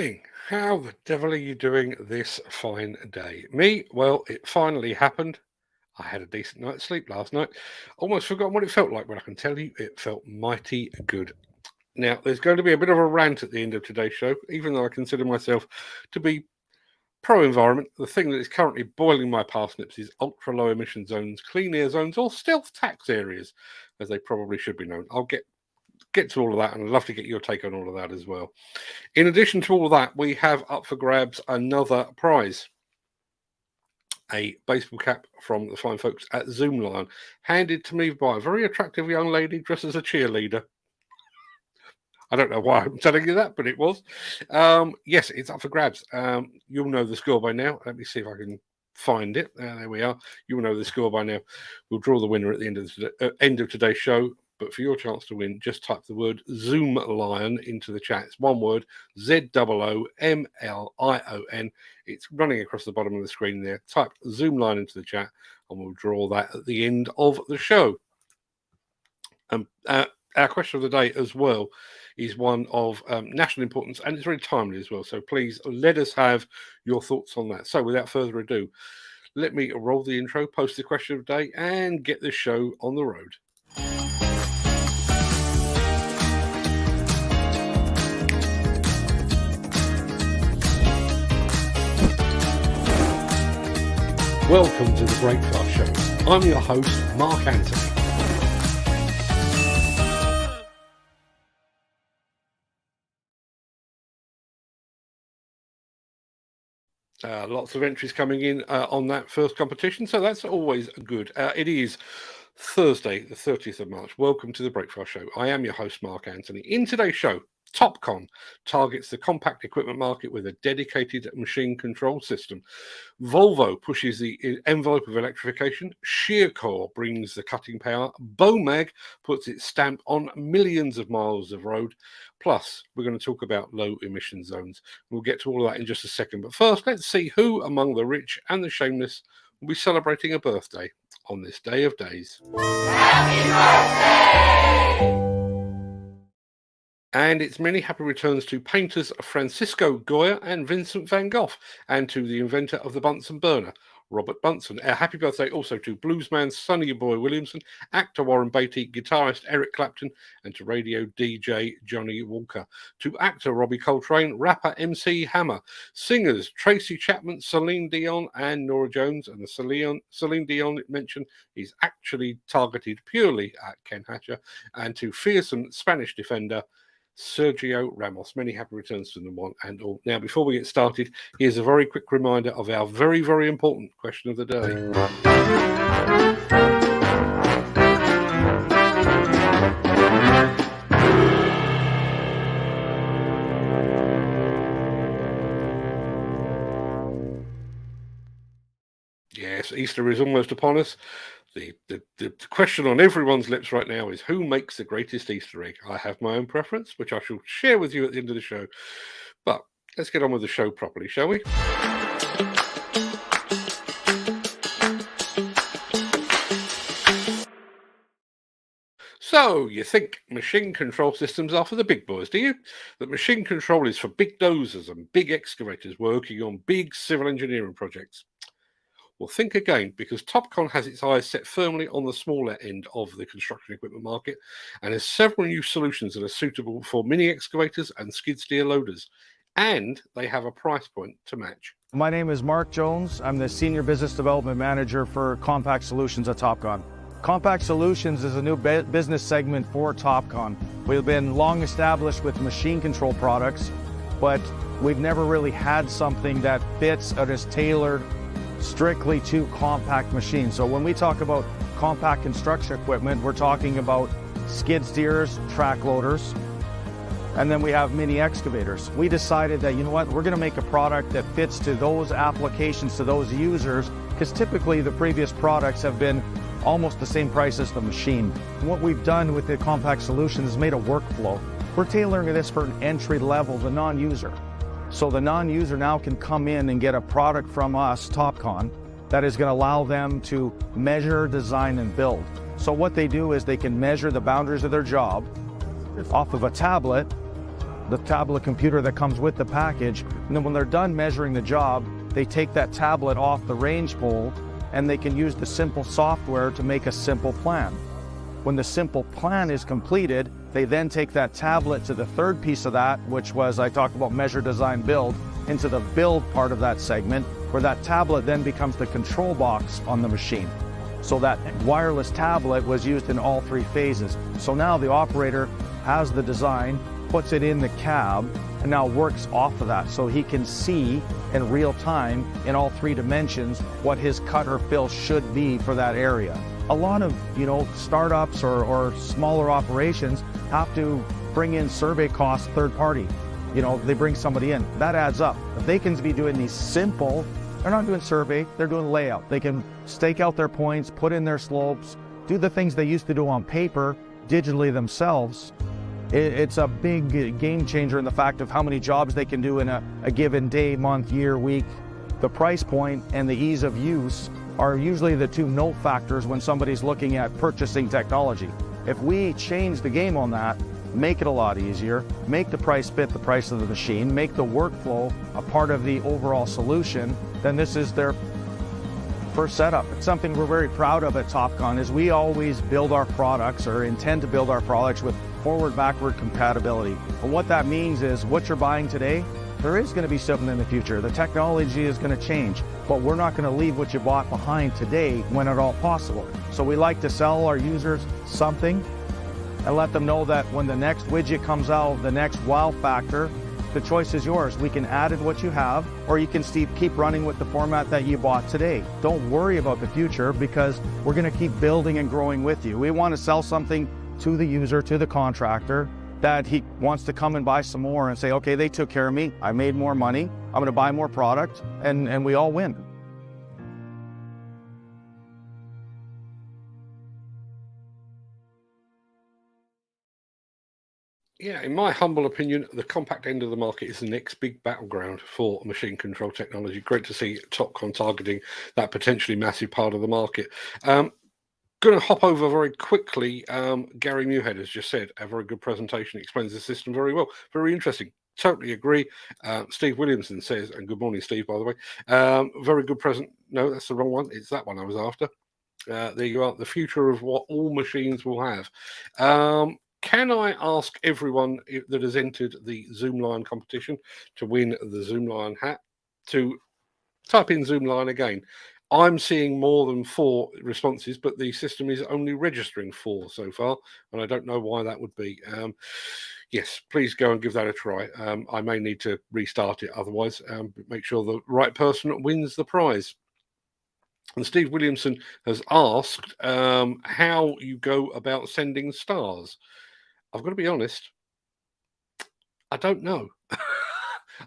morning. How the devil are you doing this fine day? Me? Well, it finally happened. I had a decent night's sleep last night. Almost forgotten what it felt like, but I can tell you it felt mighty good. Now, there's going to be a bit of a rant at the end of today's show, even though I consider myself to be pro-environment. The thing that is currently boiling my parsnips is ultra low emission zones, clean air zones, or stealth tax areas, as they probably should be known. I'll get to all of that, and I'd love to get your take on all of that as well. In addition to all that, we have up for grabs another prize. A baseball cap from the fine folks at Zoomlion, handed to me by a very attractive young lady dressed as a cheerleader. I don't know why I'm telling you that, but it was. Yes, it's up for grabs. You'll know the score by now. Let me see if I can find it. There we are. You'll know the score by now. We'll draw the winner at the end of today's show. But for your chance to win, just type the word Zoomlion into the chat. It's one word, Zoomlion. It's running across the bottom of the screen there. Type Zoomlion into the chat, and we'll draw that at the end of the show. Our question of the day as well is one of national importance, and it's very timely as well. So please let us have your thoughts on that. So without further ado, let me roll the intro, post the question of the day, and get this show on the road. Welcome to the Breakfast Show. I'm your host, Mark Anthony. Lots of entries coming in on that first competition, so that's always good. It is Thursday, the 30th of March. Welcome to the Breakfast Show. I am your host, Mark Anthony. In today's show, TopCon targets the compact equipment market with a dedicated machine control system. Volvo pushes the envelope of electrification. Shear brings the cutting power. Bomag puts its stamp on millions of miles of road. Plus, we're going to talk about low emission zones. We'll get to all of that in just a second. But first, let's see who among the rich and the shameless will be celebrating a birthday on this day of days. Happy birthday! And it's many happy returns to painters Francisco Goya and Vincent van Gogh, and to the inventor of the Bunsen burner, Robert Bunsen. A happy birthday also to bluesman Sonny Boy Williamson, actor Warren Beatty, guitarist Eric Clapton, and to radio DJ Johnny Walker. To actor Robbie Coltrane, rapper MC Hammer, singers Tracy Chapman, Celine Dion, and Norah Jones. And the Celine Dion mention is actually targeted purely at Ken Hatcher. And to fearsome Spanish defender Sergio Ramos. Many happy returns to them one and all. Now, before we get started, here's a very quick reminder of our very, very important question of the day. Yes, Easter is almost upon us. The question on everyone's lips right now is, who makes the greatest Easter egg? I have my own preference, which I shall share with you at the end of the show. But let's get on with the show properly, shall we? So, you think machine control systems are for the big boys, do you? That machine control is for big dozers and big excavators working on big civil engineering projects? Well, think again, because TopCon has its eyes set firmly on the smaller end of the construction equipment market and has several new solutions that are suitable for mini excavators and skid steer loaders. And they have a price point to match. My name is Mark Jones. I'm the Senior Business Development Manager for Compact Solutions at TopCon. Compact Solutions is a new business segment for TopCon. We've been long established with machine control products, but we've never really had something that fits or is tailored strictly to compact machines. So when we talk about compact construction equipment, we're talking about skid steers, track loaders, and then we have mini excavators. We decided that, you know what, we're going to make a product that fits to those applications, to those users, because typically the previous products have been almost the same price as the machine. And what we've done with the compact solution is made a workflow. We're tailoring this for an entry level, the non-user. So the non-user now can come in and get a product from us, TopCon, that is going to allow them to measure, design, and build. So what they do is they can measure the boundaries of their job off of a tablet, the tablet computer that comes with the package. And then when they're done measuring the job, they take that tablet off the range pole and they can use the simple software to make a simple plan. When the simple plan is completed, they then take that tablet to the third piece of that, which was, I talked about measure, design, build, into the build part of that segment, where that tablet then becomes the control box on the machine. So that wireless tablet was used in all three phases. So now the operator has the design, puts it in the cab, and now works off of that. So he can see in real time in all three dimensions what his cut or fill should be for that area. A lot of, startups or smaller operations have to bring in survey costs third party. They bring somebody in. That adds up. If they can be doing these simple, they're not doing survey, they're doing layout. They can stake out their points, put in their slopes, do the things they used to do on paper digitally themselves. It's a big game changer in the fact of how many jobs they can do in a given day, month, year, week. The price point and the ease of use are usually the two no factors when somebody's looking at purchasing technology. If we change the game on that, make it a lot easier, make the price fit the price of the machine, make the workflow a part of the overall solution, then this is their first setup. It's something we're very proud of at TopCon, is we always build our products or intend to build our products with forward-backward compatibility. And what that means is what you're buying today, there is going to be something in the future. The technology is going to change, but we're not going to leave what you bought behind today when at all possible. So we like to sell our users something and let them know that when the next widget comes out, the next wow factor, the choice is yours. We can add in what you have, or you can keep running with the format that you bought today. Don't worry about the future, because we're going to keep building and growing with you. We want to sell something to the user, to the contractor, that he wants to come and buy some more and say, okay, they took care of me, I made more money, I'm going to buy more product, and we all win. Yeah, in my humble opinion, the compact end of the market is the next big battleground for machine control technology. Great to see TopCon targeting that potentially massive part of the market. Going to hop over very quickly. Gary Muirhead has just said a very good presentation, explains the system very well. Very interesting. Totally agree. Steve Williamson says, and good morning, Steve, by the way. Very good present. No, that's the wrong one. It's that one I was after. There you are. The future of what all machines will have. Can I ask everyone that has entered the Zoomlion competition to win the Zoomlion hat to type in Zoomlion again? I'm seeing more than 4 responses, but the system is only registering 4 so far, and I don't know why that would be. Yes, please go and give that a try. I may need to restart it otherwise. Make sure the right person wins the prize. And Steve Williamson has asked how you go about sending stars. I've got to be honest, I don't know.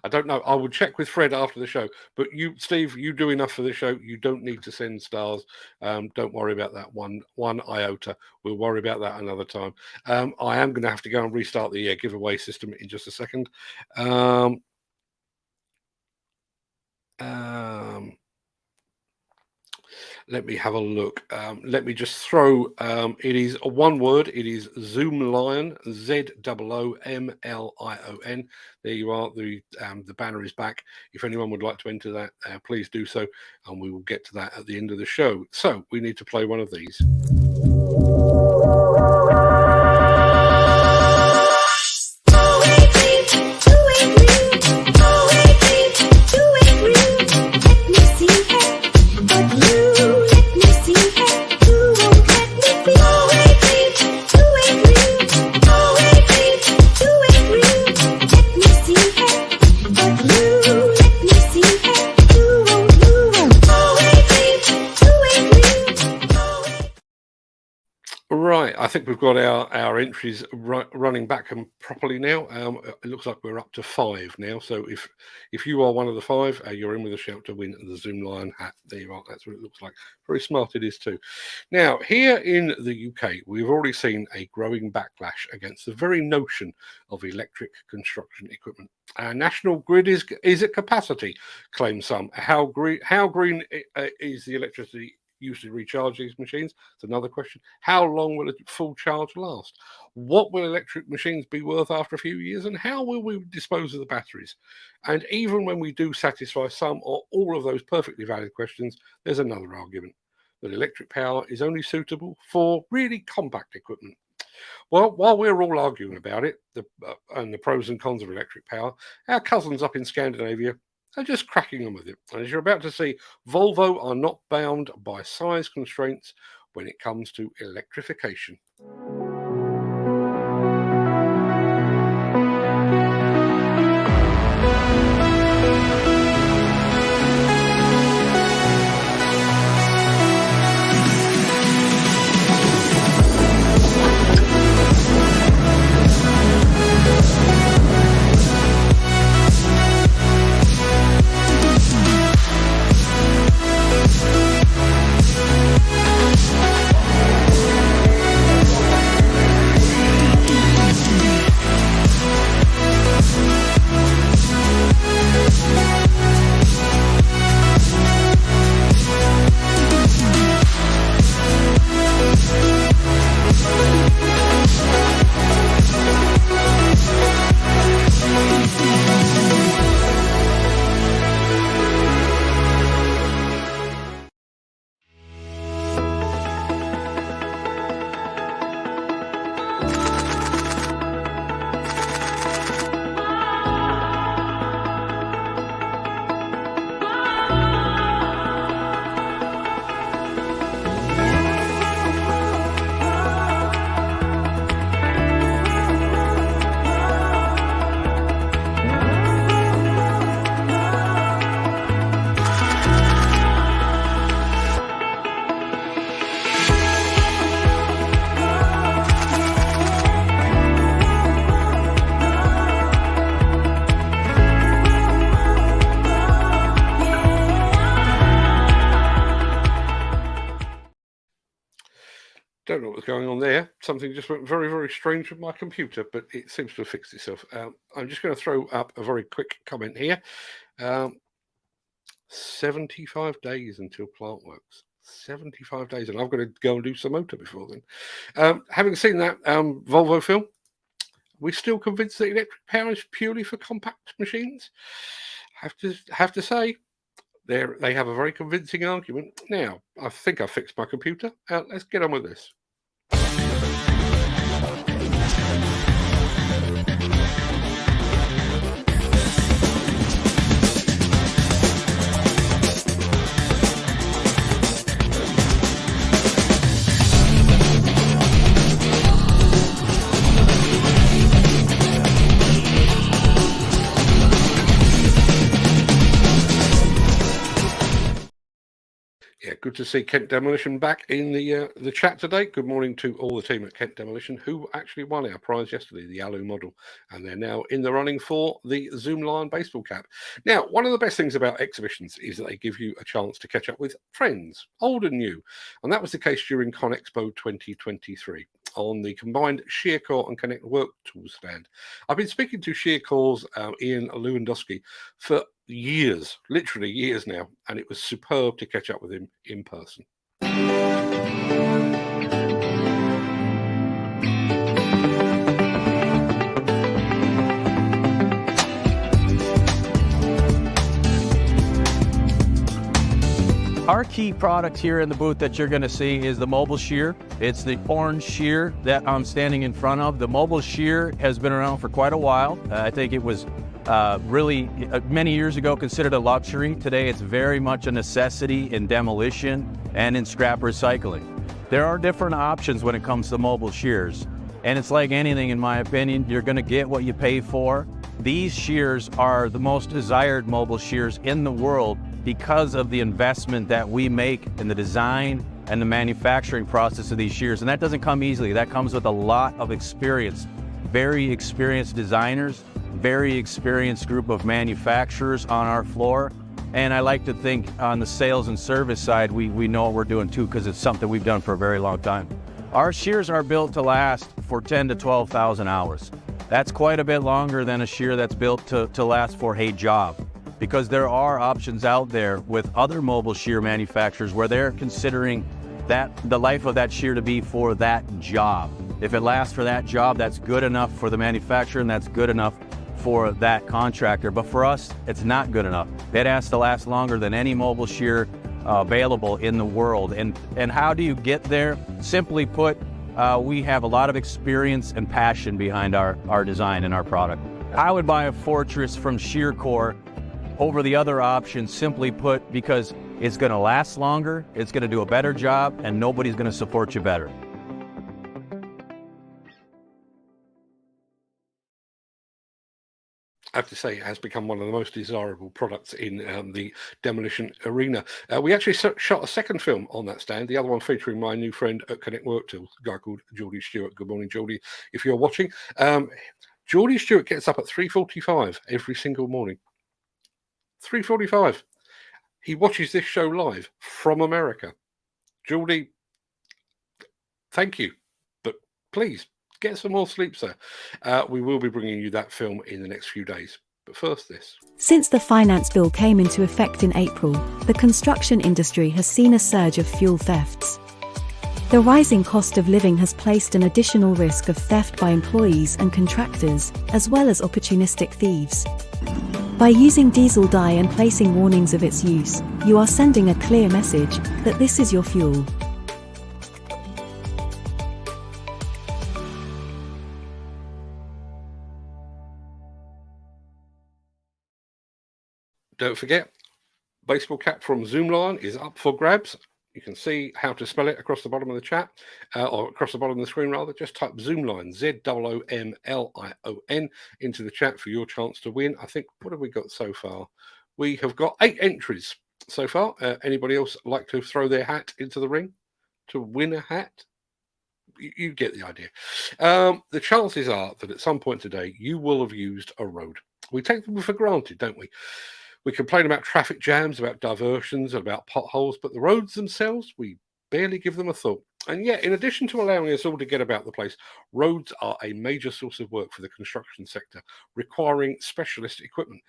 I don't know. I will check with Fred after the show. But you, Steve, you do enough for the show. You don't need to send stars. Don't worry about that one iota. We'll worry about that another time. I am going to have to go and restart the giveaway system in just a second. Let me have a look. Let me just throw, it is one word. It is Zoomlion, ZOOMLION. There you are. The banner is back. If anyone would like to enter that, please do so. And we will get to that at the end of the show. So we need to play one of these. Right, I think we've got our entries running back and properly now. It looks like we're up to 5 now. So if you are one of the 5, you're in with a shout to win the Zoomlion hat. There you are. That's what it looks like. Very smart it is too. Now, here in the UK, we've already seen a growing backlash against the very notion of electric construction equipment. Our national grid is at capacity, claim some. How green is the electricity used to recharge these machines? It's another question. How long will a full charge last? What will electric machines be worth after a few years? And how will we dispose of the batteries? And even when we do satisfy some or all of those perfectly valid questions, there's another argument that electric power is only suitable for really compact equipment. Well, while we're all arguing about it and the pros and cons of electric power, our cousins up in Scandinavia are just cracking on with it. And as you're about to see, Volvo are not bound by size constraints when it comes to electrification. Don't know what was going on there. Something just went very, very strange with my computer, but it seems to have fixed itself. I'm just going to throw up a very quick comment here. 75 days until plant works. 75 days, and I've got to go and do some motor before then. Having seen that Volvo film, we're still convinced that electric power is purely for compact machines. Have to say, they have a very convincing argument. Now, I think I fixed my computer. Let's get on with this. Yeah, good to see Kent Demolition back in the chat today. Good morning to all the team at Kent Demolition, who actually won our prize yesterday, the Alu model, and they're now in the running for the Zoom Lion baseball cap. Now, one of the best things about exhibitions is that they give you a chance to catch up with friends, old and new, and that was the case during ConExpo 2023 on the combined Shear Core and Connect Work Tools stand. I've been speaking to Shear Core's Ian Lewandowski for years, literally years now, and it was superb to catch up with him in person. Our key product here in the booth that you're going to see is the mobile shear. It's the orange shear that I'm standing in front of. The mobile shear has been around for quite a while. I think it was really many years ago considered a luxury. Today it's very much a necessity in demolition and in scrap recycling. There are different options when it comes to mobile shears, and it's like anything, in my opinion. You're going to get what you pay for. These shears are the most desired mobile shears in the world because of the investment that we make in the design and the manufacturing process of these shears. And that doesn't come easily. That comes with a lot of experience. Very experienced designers, very experienced group of manufacturers on our floor. And I like to think on the sales and service side, we know what we're doing too, because it's something we've done for a very long time. Our shears are built to last for 10 to 12,000 hours. That's quite a bit longer than a shear that's built to last for a job. because there are options out there with other mobile shear manufacturers where they're considering that the life of that shear to be for that job. If it lasts for that job, that's good enough for the manufacturer and that's good enough for that contractor. But for us, it's not good enough. It has to last longer than any mobile shear available in the world. And how do you get there? Simply put, we have a lot of experience and passion behind our design and our product. I would buy a Fortress from Shear Core over the other options, simply put, because it's going to last longer, it's going to do a better job, and nobody's going to support you better. I have to say, it has become one of the most desirable products in the demolition arena. We actually shot a second film on that stand, the other one featuring my new friend at Connect Work Tools, a guy called Geordie Stewart. Good morning, Geordie, if you're watching. Geordie Stewart gets up at 3:45 every single morning. 3:45. He watches this show live from America. Geordie, thank you, but please get some more sleep, sir. We will be bringing you that film in the next few days. But first, this. Since the finance bill came into effect in April, the construction industry has seen a surge of fuel thefts. The rising cost of living has placed an additional risk of theft by employees and contractors, as well as opportunistic thieves. By using diesel dye and placing warnings of its use, you are sending a clear message that this is your fuel. Don't forget, baseball cap from Zoomlion is up for grabs. You can see how to spell it across the bottom of the chat, or across the bottom of the screen rather. Just type Zoomlion, ZOOMLION, into the chat for your chance to win. I think, what have we got so far? We have got 8 entries so far. Anybody else like to throw their hat into the ring to win a hat? You get the idea. The chances are that at some point today, you will have used a road. We take them for granted, don't we? We complain about traffic jams, about diversions, about potholes, but the roads themselves, we barely give them a thought. And yet, in addition to allowing us all to get about the place, roads are a major source of work for the construction sector, requiring specialist equipment.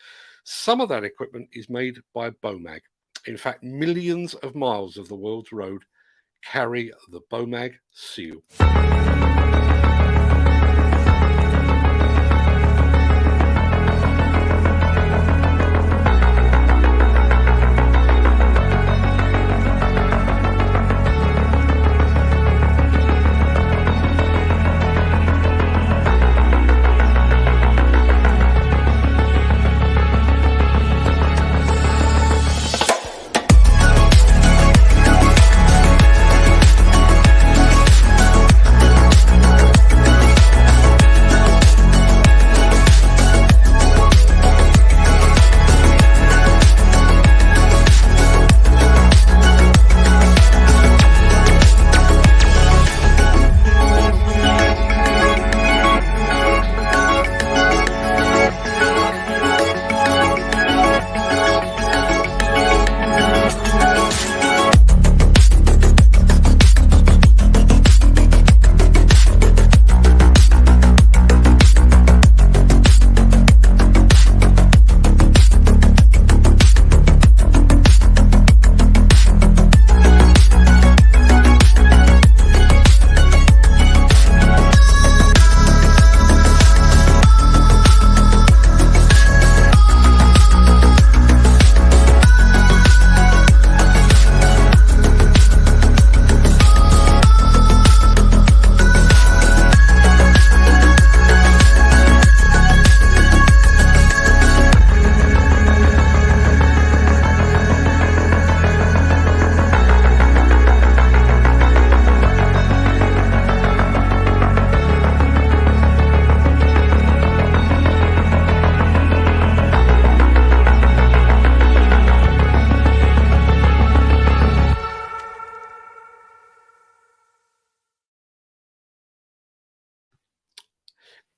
Some of that equipment is made by BOMAG. In fact, millions of miles of the world's road carry the BOMAG seal.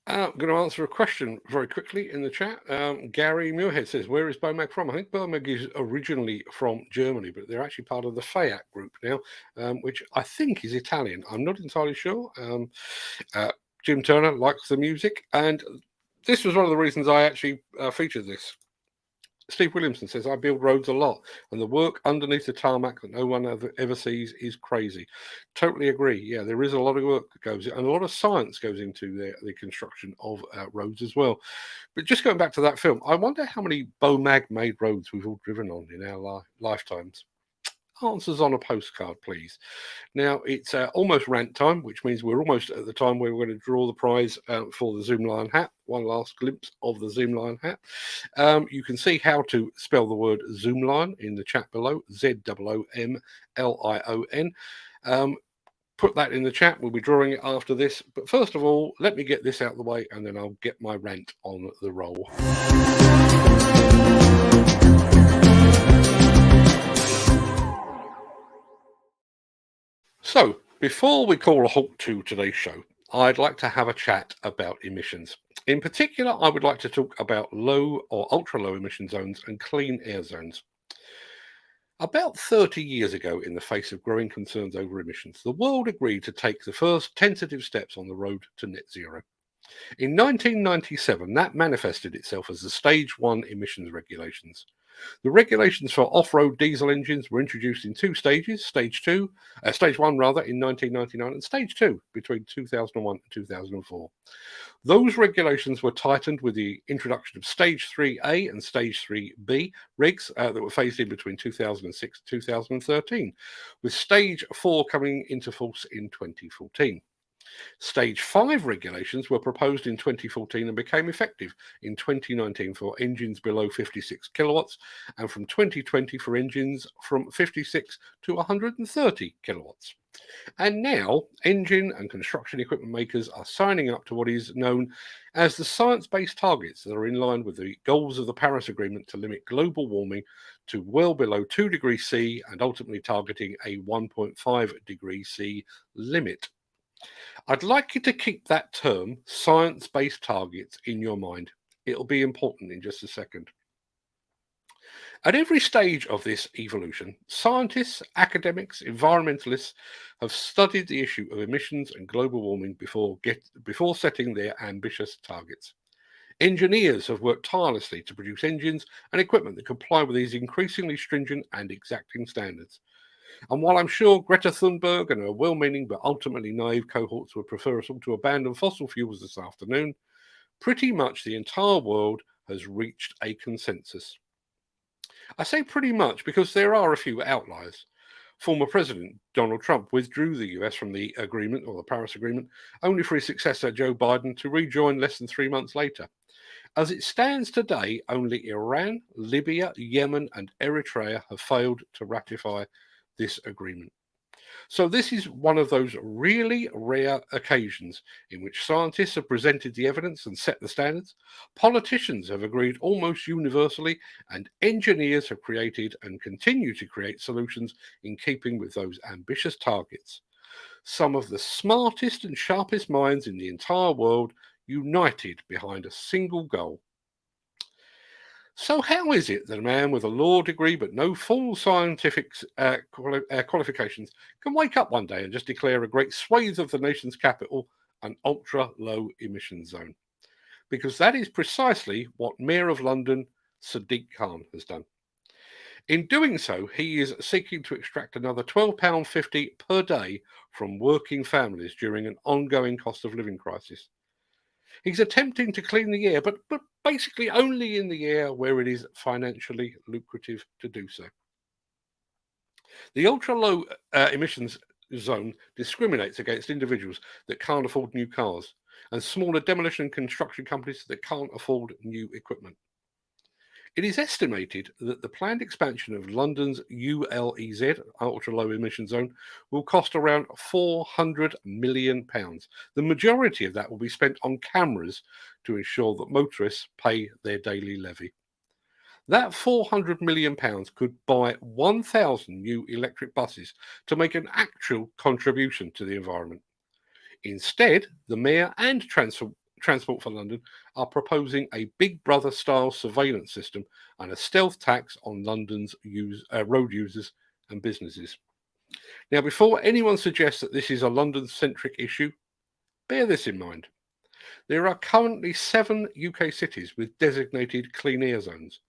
I'm going to answer a question very quickly in the chat. Gary Muirhead says, where is BOMAG from? I think BOMAG is originally from Germany, but they're actually part of the FAIAC group now, which I think is Italian. I'm not entirely sure. Jim Turner likes the music, and this was one of the reasons I actually featured this. Steve Williamson says, I build roads a lot, and the work underneath the tarmac that no one ever sees is crazy. Totally agree. Yeah, there is a lot of work that goes in, and a lot of science goes into the construction of roads as well. But just going back to that film, I wonder how many BOMAG made roads we've all driven on in our lifetimes. Answers on a postcard, please. Now, it's almost rant time, which means we're almost at the time where we're going to draw the prize for the Zoom Lion hat. One last glimpse of the Zoom Lion hat. You can see how to spell the word Zoom Lion in the chat below, ZOOMLION. Put that in the chat. We'll be drawing it after this. But first of all, let me get this out of the way, and then I'll get my rant on the roll. So, before we call a halt to today's show, I'd like to have a chat about emissions. In particular, I would like to talk about low or ultra low emission zones and clean air zones. About 30 years ago, in the face of growing concerns over emissions, the world agreed to take the first tentative steps on the road to net zero. In 1997, that manifested itself as the Stage 1 emissions regulations. The regulations for off-road diesel engines were introduced in two stages, Stage 1 in 1999 and Stage 2 between 2001 and 2004. Those regulations were tightened with the introduction of Stage 3A and Stage 3B regs that were phased in between 2006 and 2013, with Stage 4 coming into force in 2014. Stage 5 regulations were proposed in 2014 and became effective in 2019 for engines below 56 kilowatts and from 2020 for engines from 56 to 130 kilowatts. And now, engine and construction equipment makers are signing up to what is known as the science-based targets that are in line with the goals of the Paris Agreement to limit global warming to well below 2 degrees C and ultimately targeting a 1.5 degrees C limit. I'd like you to keep that term, science-based targets, in your mind. It'll be important in just a second. At every stage of this evolution, scientists, academics, environmentalists have studied the issue of emissions and global warming before setting their ambitious targets. Engineers have worked tirelessly to produce engines and equipment that comply with these increasingly stringent and exacting standards. And while I'm sure Greta Thunberg and her well-meaning but ultimately naive cohorts would prefer us all to abandon fossil fuels this afternoon, pretty much the entire world has reached a consensus. I say pretty much because there are a few outliers. Former President Donald Trump withdrew the US from the agreement, or the Paris Agreement, only for his successor Joe Biden to rejoin less than 3 months later. As it stands today, only Iran, Libya, Yemen, and Eritrea have failed to ratify this agreement. So this is one of those really rare occasions in which scientists have presented the evidence and set the standards, politicians have agreed almost universally, and engineers have created and continue to create solutions in keeping with those ambitious targets. Some of the smartest and sharpest minds in the entire world united behind a single goal. So how is it that a man with a law degree but no full scientific qualifications can wake up one day and just declare a great swathe of the nation's capital an ultra-low emission zone? Because that is precisely what Mayor of London, Sadiq Khan, has done. In doing so, he is seeking to extract another £12.50 per day from working families during an ongoing cost of living crisis. He's attempting to clean the air, but basically only in the air where it is financially lucrative to do so. The ultra-low emissions zone discriminates against individuals that can't afford new cars and smaller demolition and construction companies that can't afford new equipment. It is estimated that the planned expansion of London's ULEZ, Ultra Low Emission Zone, will cost around £400 million. The majority of that will be spent on cameras to ensure that motorists pay their daily levy. That £400 million could buy 1,000 new electric buses to make an actual contribution to the environment. Instead, the Mayor and Transport for London are proposing a Big Brother style surveillance system and a stealth tax on London's road users and businesses. Now, before anyone suggests that this is a London-centric issue, bear this in mind. There are currently 7 UK cities with designated clean air zones.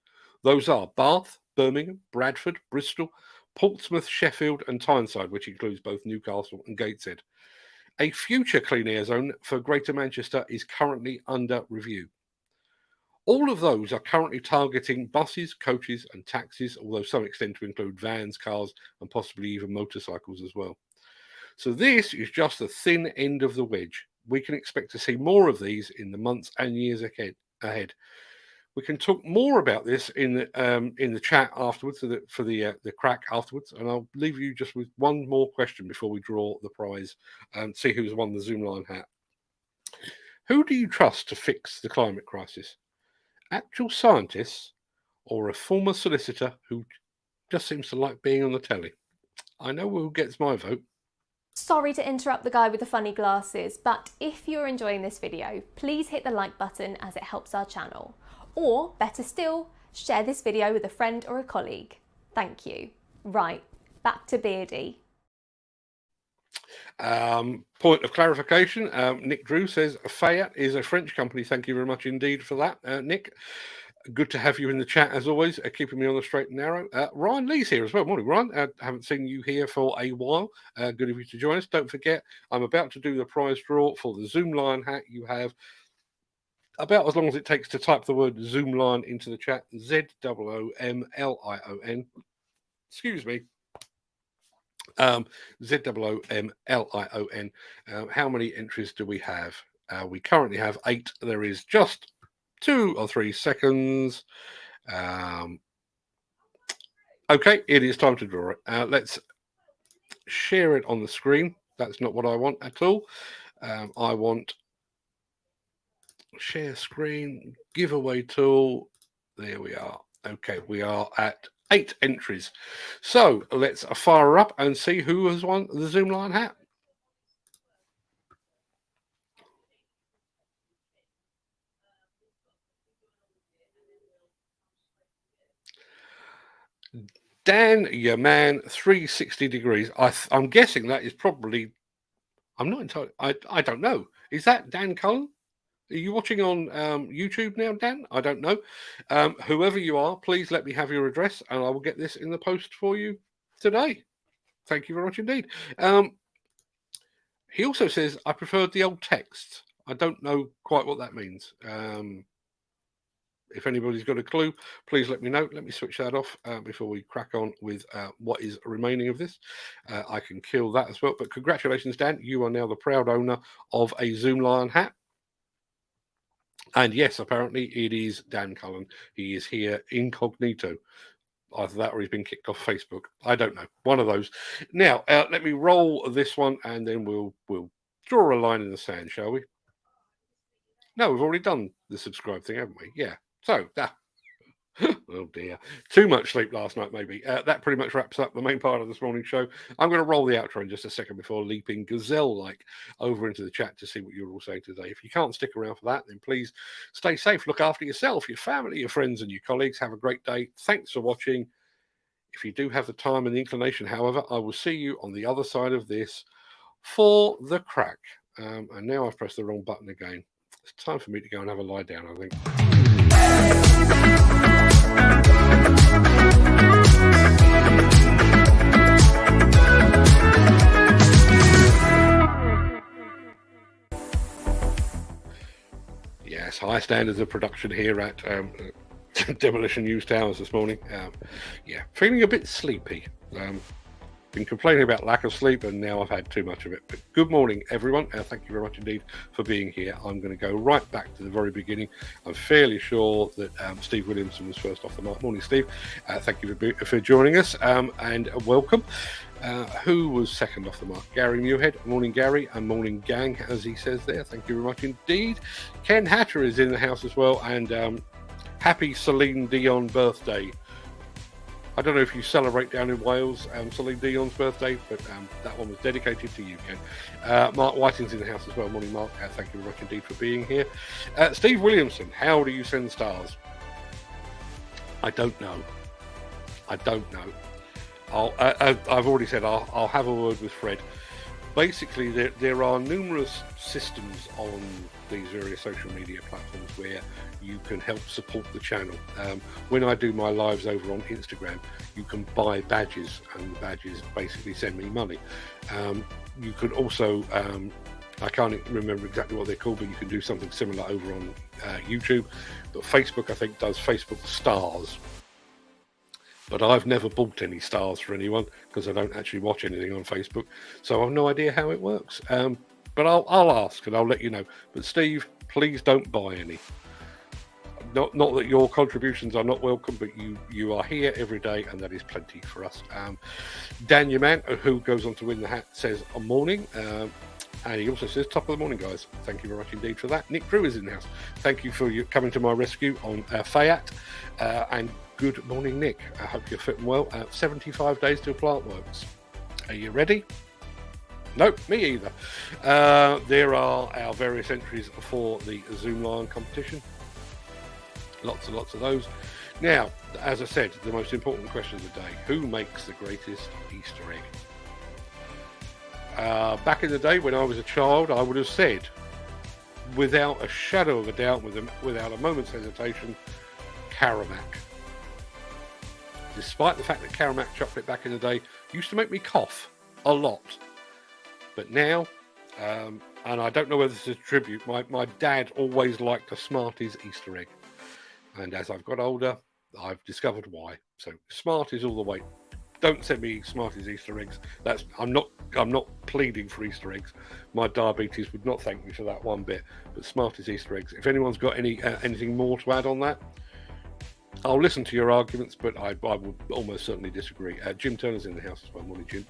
Those are Bath, Birmingham, Bradford, Bristol, Portsmouth, Sheffield and Tyneside, which includes both Newcastle and Gateshead. A future clean air zone for Greater Manchester is currently under review. All of those are currently targeting buses, coaches and taxis, although some extend to include vans, cars and possibly even motorcycles as well. So this is just the thin end of the wedge. We can expect to see more of these in the months and years ahead. We can talk more about this in the chat afterwards for the Craic afterwards, and I'll leave you just with one more question before we draw the prize and see who's won the Zoomline hat. Who do you trust to fix the climate crisis? Actual scientists or a former solicitor who just seems to like being on the telly? I know who gets my vote. Sorry to interrupt the guy with the funny glasses, but if you're enjoying this video, please hit the like button as it helps our channel. Or, better still, share this video with a friend or a colleague. Thank you. Right, back to Beardy. Point of clarification, Nick Drew says Fayette is a French company. Thank you very much indeed for that, Nick. Good to have you in the chat as always, keeping me on the straight and narrow. Ryan Lee's here as well. Morning, Ryan. Haven't seen you here for a while. Good of you to join us. Don't forget, I'm about to do the prize draw for the Zoomline hat. You have about as long as it takes to type the word Zoomline into the chat. ZOOMLION. Excuse me. ZOOMLION. How many entries do we have? We currently have 8. There is just 2 or 3 seconds. Okay, it is time to draw it. Let's share it on the screen. That's not what I want at all. I want share screen, giveaway tool. There we are. Okay, we are at 8 entries. So let's fire up and see who has won the Zoomline hat. Dan, your man, 360 degrees. I'm guessing that is probably. I'm not entirely. I don't know. Is that Dan Cullen? Are you watching on YouTube now, Dan? I don't know. Whoever you are, please let me have your address and I will get this in the post for you today. Thank you very much indeed. He also says, I preferred the old text. I don't know quite what that means. If anybody's got a clue, please let me know. Let me switch that off before we crack on with what is remaining of this. I can kill that as well. But congratulations, Dan. You are now the proud owner of a Zoomline hat. And yes, apparently it is Dan Cullen. He is here incognito. Either that or he's been kicked off Facebook. I don't know. One of those. Now, let me roll this one and then we'll draw a line in the sand, shall we? No, we've already done the subscribe thing, haven't we? Yeah. So, oh dear. Too much sleep last night, maybe. That pretty much wraps up the main part of this morning's show. I'm going to roll the outro in just a second before leaping gazelle-like over into the chat to see what you're all saying today. If you can't stick around for that, then please stay safe. Look after yourself, your family, your friends, and your colleagues. Have a great day. Thanks for watching. If you do have the time and the inclination, however, I will see you on the other side of this for the Craic. And now I've pressed the wrong button again. It's time for me to go and have a lie down, I think. Yes, high standards of production here at Demolition News Towers this morning. Yeah, feeling a bit sleepy. Been complaining about lack of sleep and now I've had too much of it. But good morning, everyone. Thank you very much indeed for being here. I'm going to go right back to the very beginning. I'm fairly sure that Steve Williamson was first off the mark. Morning, Steve. Thank you for joining us and welcome. Who was second off the mark? Gary Muirhead. Morning, Gary, and morning, gang, as he says there. Thank you very much indeed. Ken Hatter is in the house as well, and happy Celine Dion birthday. I don't know if you celebrate down in Wales Celine Dion's birthday, but that one was dedicated to you, Ken. Mark Whiting's in the house as well. Morning, Mark. Thank you very much indeed for being here. Steve Williamson, how do you send stars? I don't know. I don't know. I've already said I'll have a word with Fred. basically there are numerous systems on these various social media platforms where you can help support the channel. When I do my lives over on Instagram, you can buy badges, and badges basically send me money. You could also, I can't remember exactly what they're called, but you can do something similar over on YouTube. But Facebook, I think, does Facebook stars. But I've never bought any stars for anyone because I don't actually watch anything on Facebook, so I've no idea how it works. But I'll ask and I'll let you know. But Steve, please don't buy any. Not that your contributions are not welcome, but you are here every day, and that is plenty for us. Dan, your man, who goes on to win the hat, says a morning. And he also says, top of the morning, guys. Thank you very much indeed for that. Nick Drew is in the house. Thank you for coming to my rescue on Fayat. And good morning, Nick. I hope you're fitting well. 75 days till plant works. Are you ready? Nope, me either. There are our various entries for the Zoom Lion competition. Lots and lots of those. Now, as I said, the most important question of the day: who makes the greatest Easter egg? Back in the day when I was a child, I would have said, without a shadow of a doubt, without a moment's hesitation, Craic. Despite the fact that Craic chocolate back in the day used to make me cough a lot. But now, and I don't know whether this is a tribute, my dad always liked a Smarties Easter egg. And as I've got older, I've discovered why. So Smarties all the way. Don't send me Smarties Easter eggs. I'm not pleading for Easter eggs. My diabetes would not thank me for that one bit. But Smarties Easter eggs. If anyone's got anything more to add on that, I'll listen to your arguments, but I would almost certainly disagree. Jim Turner's in the house as well. Morning, Jim.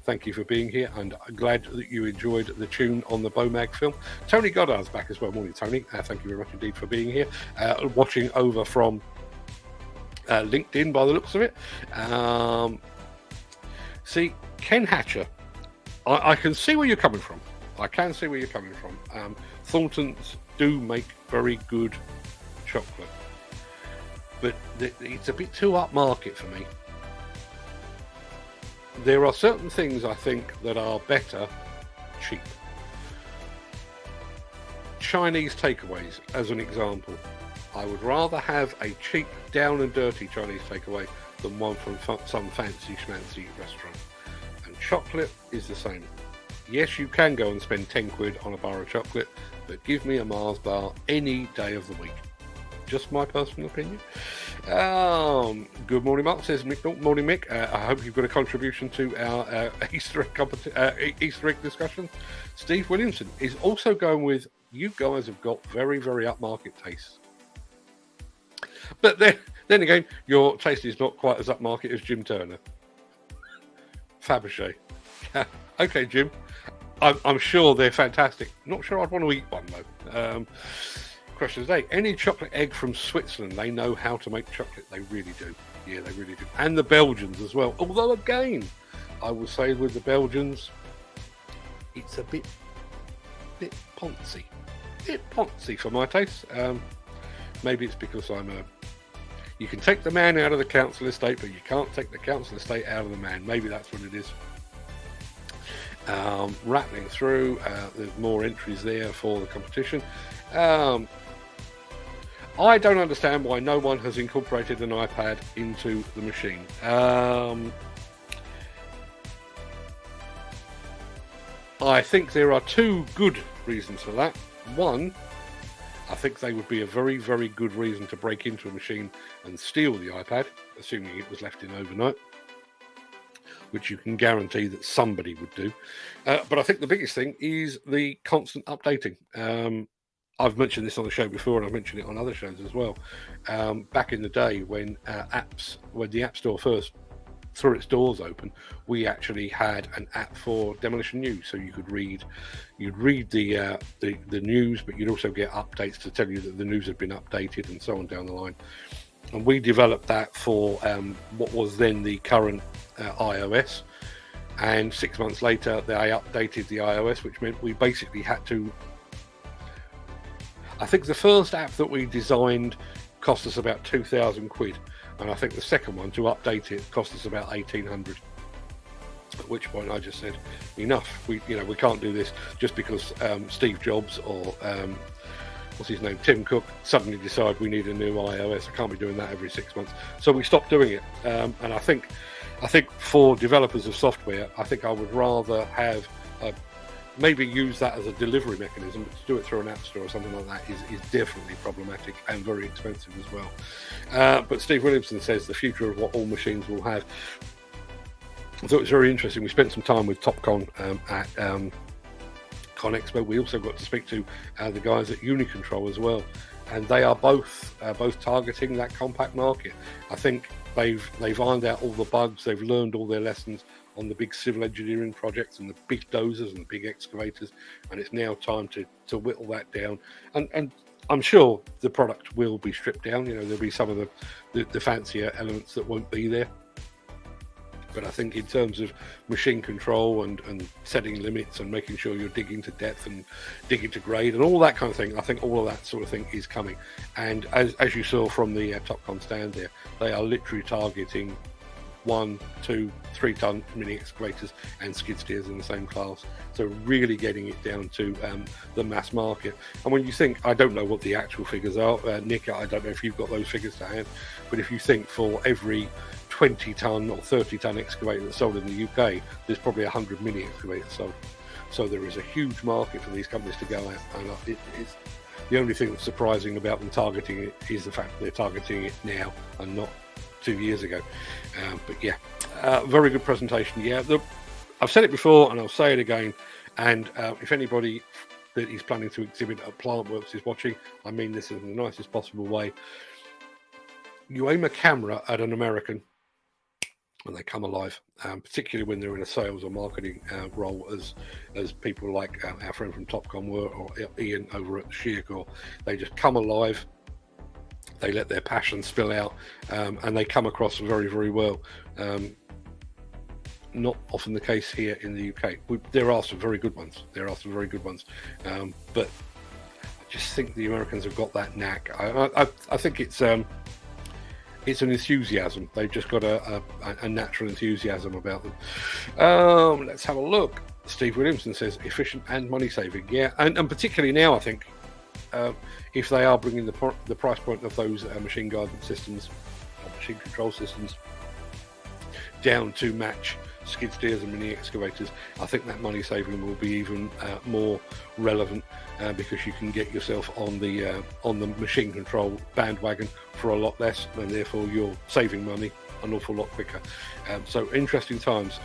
Thank you for being here, and I'm glad that you enjoyed the tune on the Bomag film. Tony Goddard's back as well. Morning, Tony. Thank you very much indeed for being here. Watching over from LinkedIn by the looks of it. See, Ken Hatcher, I can see where you're coming from. Thornton's do make very good chocolate, but it's a bit too upmarket for me. There are certain things I think that are better cheap. Chinese takeaways, as an example. I would rather have a cheap, down and dirty Chinese takeaway than one from some fancy schmancy restaurant. And chocolate is the same. Yes, you can go and spend 10 quid on a bar of chocolate, but give me a Mars bar any day of the week. Just my personal opinion. Good morning, Mark, says Mick. Morning, Mick. I hope you've got a contribution to our Easter egg discussion. Steve Williamson is also going with, you guys have got very, very upmarket tastes. But then again, your taste is not quite as upmarket as Jim Turner. Fabergé. Okay, Jim. I'm sure they're fantastic. Not sure I'd want to eat one, though. Question today: any chocolate egg from Switzerland? They know how to make chocolate. They really do. Yeah, they really do. And the Belgians as well. Although again, I will say with the Belgians, it's a bit poncy. Bit poncy for my taste. Maybe it's because you can take the man out of the council estate, but you can't take the council estate out of the man. Maybe that's what it is. Rattling through, there's more entries there for the competition. I don't understand why no one has incorporated an iPad into the machine. I think there are two good reasons for that. One, I think they would be a very, very good reason to break into a machine and steal the iPad, assuming it was left in overnight, which you can guarantee that somebody would do. But I think the biggest thing is the constant updating. I've mentioned this on the show before, and I've mentioned it on other shows as well. Back in the day when the App Store first threw its doors open, we actually had an app for Demolition News, so you'd read the news, but you'd also get updates to tell you that the news had been updated and so on down the line. And we developed that for what was then the current iOS. And 6 months later, they updated the iOS, which meant we basically had to. I think the first app that we designed cost us about 2,000 quid, and I think the second one to update it cost us about 1,800. At which point I just said, enough. We can't do this just because Steve Jobs or what's his name, Tim Cook, suddenly decide we need a new iOS. I can't be doing that every 6 months. So we stopped doing it. And I think for developers of software, I think I would rather have maybe use that as a delivery mechanism, but to do it through an app store or something like that is definitely problematic and very expensive as well. But Steve Williamson says the future of what all machines will have. I thought it was very interesting. We spent some time with TopCon at Con Expo. We also got to speak to the guys at Unicontrol as well, and they are both targeting that compact market. I think they've ironed out all the bugs. They've learned all their lessons on the big civil engineering projects and the big dozers and the big excavators, and it's now time to whittle that down. And I'm sure the product will be stripped down. There'll be some of the fancier elements that won't be there. But I think in terms of machine control and setting limits and making sure you're digging to depth and digging to grade and all that kind of thing, I think all of that sort of thing is coming. And as you saw from the TopCon stand there, they are literally targeting 1, 2, 3 ton mini excavators and skid steers in the same class. So really getting it down to the mass market. And when you think, I don't know what the actual figures are, Nick, I don't know if you've got those figures to hand, but if you think for every 20 ton or 30 ton excavator that's sold in the UK, there's probably 100 mini excavators sold. So there is a huge market for these companies to go at, and it's the only thing that's surprising about them targeting it is the fact that they're targeting it now and not 2 years ago. But yeah, very good presentation. Yeah, I've said it before and I'll say it again, and if anybody that is planning to exhibit at PlantWorks is watching, I mean this in the nicest possible way. You aim a camera at an American and they come alive, particularly when they're in a sales or marketing role, as people like our friend from TopCon were, or Ian over at Shear. They just come alive, they let their passion spill out, and they come across very, very well. Not often the case here in the UK. There are some very good ones. But I just think the Americans have got that knack. I think it's an enthusiasm. They've just got a natural enthusiasm about them. Let's have a look. Steve Williamson says efficient and money saving. Yeah, and particularly now, I think if they are bringing the price point of those machine guidance systems or machine control systems down to match skid steers and mini excavators, I think that money saving will be even more relevant, because you can get yourself on the machine control bandwagon for a lot less, and therefore you're saving money an awful lot quicker. So interesting times.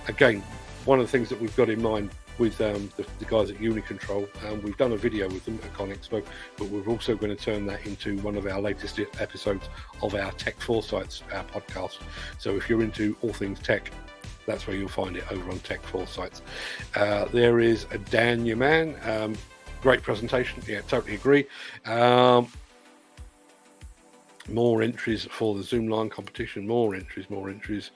Again, one of the things that we've got in mind with the guys at Unicontrol, we've done a video with them at Con Expo, but we're also going to turn that into one of our latest episodes of our Tech Foresights podcast. So if you're into all things tech, that's where you'll find it, over on Tech Foresights. There is a Dan, your man. Great presentation. Yeah, totally agree. More entries for the Zoomline competition. More entries.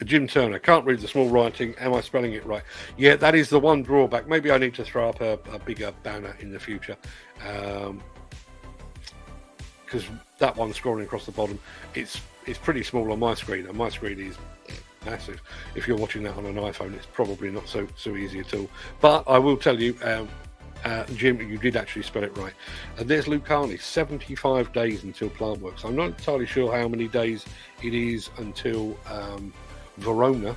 Jim Turner, can't read the small writing. Am I spelling it right? Yeah, that is the one drawback. Maybe I need to throw up a bigger banner in the future, because that one scrolling across the bottom, it's pretty small on my screen, and my screen is massive. If you're watching that on an iPhone, it's probably not so easy at all. But I will tell you, Jim, you did actually spell it right. And there's Luke Carney, 75 days until PlantWorks. I'm not entirely sure how many days it is until Verona.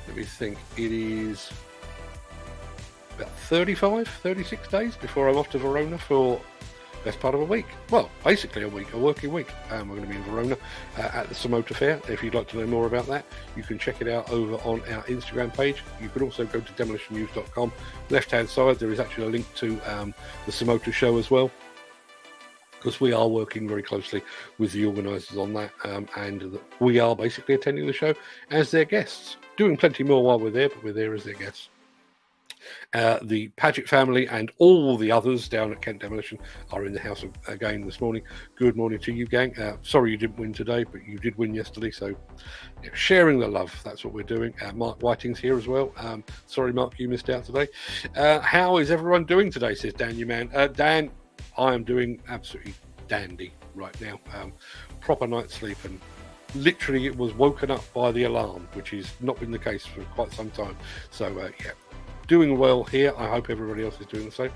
Let me think. It is about 36 days before I'm off to Verona for best part of a week. Well, basically a working week. We're going to be in Verona at the Samota Fair. If you'd like to know more about that, you can check it out over on our Instagram page. You can also go to demolitionnews.com. Left hand side, there is actually a link to the Samota show as well, because we are working very closely with the organisers on that, and we are basically attending the show as their guests, doing plenty more while we're there, but we're there as their guests. The Paget family and all the others down at Kent Demolition are in the house again this morning. Good morning to you, gang. Sorry you didn't win today, but you did win yesterday, so yeah, sharing the love, that's what we're doing. Mark Whiting's here as well. Sorry, Mark, you missed out today. How is everyone doing today, says Dan, your man. Dan, I am doing absolutely dandy right now. Proper night's sleep and literally it was woken up by the alarm, which has not been the case for quite some time. So yeah, doing well here. I hope everybody else is doing the same.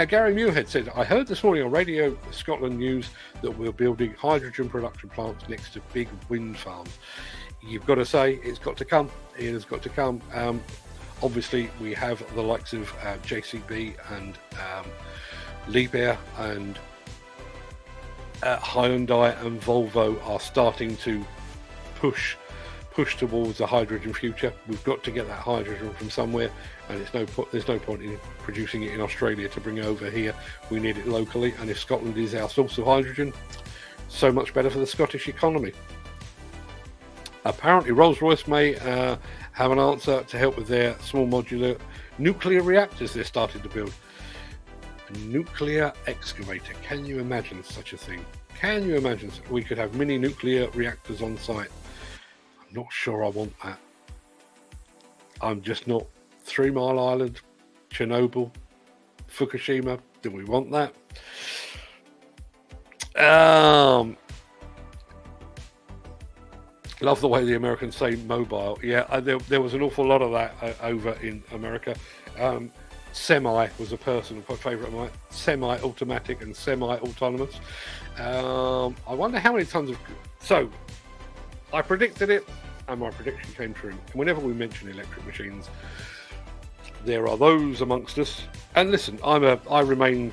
Gary Muirhead said, I heard this morning on Radio Scotland News that we're building hydrogen production plants next to big wind farms. You've got to say it's got to come. It has got to come. Obviously, we have the likes of JCB and Liebherr and Hyundai and Volvo are starting to push towards a hydrogen future. We've got to get that hydrogen from somewhere, and there's no point in producing it in Australia to bring it over here. We need it locally, and if Scotland is our source of hydrogen, so much better for the Scottish economy. Apparently Rolls-Royce may have an answer to help with their small modular nuclear reactors they're starting to build. A nuclear excavator. Can you imagine such a thing? Can you imagine we could have mini nuclear reactors on site? I'm not sure I want that. I'm just not. 3 Mile Island, Chernobyl, Fukushima. Do we want that? Love the way the Americans say mobile. Yeah, there was an awful lot of that over in America. Semi was a personal favourite of mine. Semi-automatic and semi-autonomous. I wonder how many tons of... So, I predicted it, and my prediction came true. And whenever we mention electric machines, there are those amongst us. And listen, I remain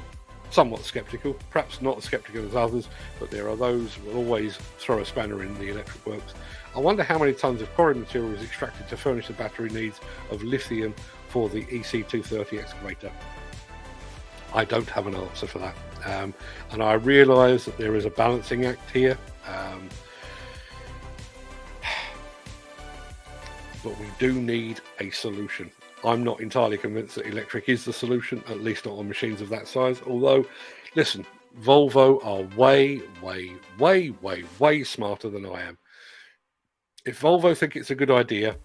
somewhat sceptical, perhaps not as sceptical as others, but there are those who will always throw a spanner in the electric works. I wonder how many tons of quarry material is extracted to furnish the battery needs of lithium for the EC230 excavator. I don't have an answer for that. And I realise that there is a balancing act here. But we do need a solution. I'm not entirely convinced that electric is the solution, at least not on machines of that size. Although, listen, Volvo are way smarter than I am. If Volvo think it's a good idea,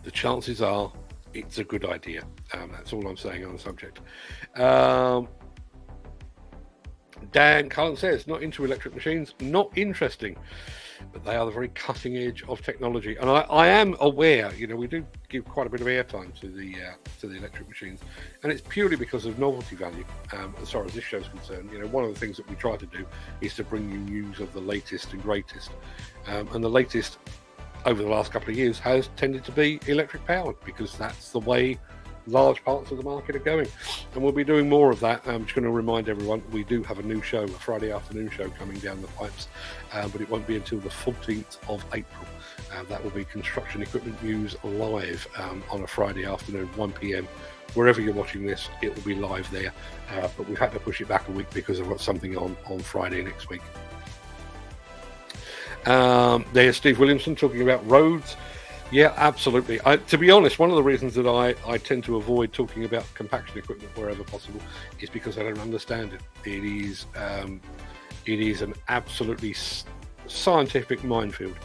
the chances are it's a good idea. That's all I'm saying on the subject. Dan Cullen says, not into electric machines, not interesting, but they are the very cutting edge of technology. And I am aware, we do give quite a bit of airtime to the electric machines, and it's purely because of novelty value. As far as this show is concerned, one of the things that we try to do is to bring you news of the latest and greatest. And the latest over the last couple of years has tended to be electric powered, because that's the way large parts of the market are going, and we'll be doing more of that. I'm just going to remind everyone we do have a new show, a Friday afternoon show coming down the pipes, but it won't be until the 14th of April. That will be Construction Equipment News live on a Friday afternoon, 1 p.m. Wherever you're watching this, it will be live there, but we've had to push it back a week because I've got something on Friday next week. There's Steve Williamson talking about roads. Yeah, absolutely. To be honest, one of the reasons that I tend to avoid talking about compaction equipment wherever possible is because I don't understand it. It is an absolutely scientific minefield.